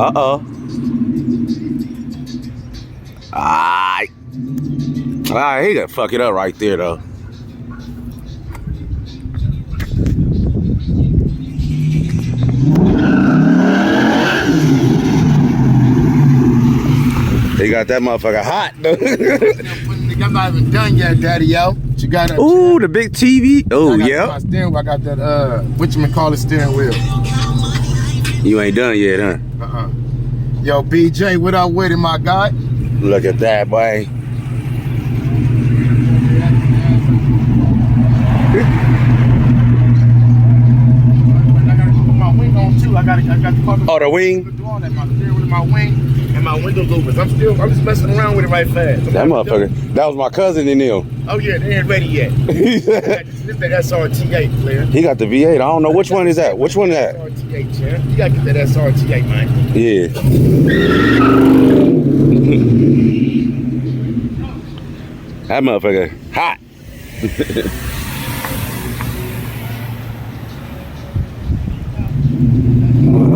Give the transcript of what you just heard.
Uh-oh. Alright. Alright, he gonna fuck it up right there, though. He got that motherfucker hot, though. I'm not even done yet, Daddy, yo. You got Ooh, the big TV. Oh, yeah. My steering wheel. I got that, whatchamacallit steering wheel. You ain't done yet, huh? Yo, BJ, what up with it, my guy? Look at that, boy. Oh, the wing? My wing and my window louvers. I'm just messing around with it right fast. That motherfucker. That was my cousin in them. Oh yeah, they ain't ready yet. This is that SRT8, player. He got the V8. I don't know which one is that. Which one is that? SRT8, champ. You gotta get that SRT8, man. Yeah. That motherfucker hot.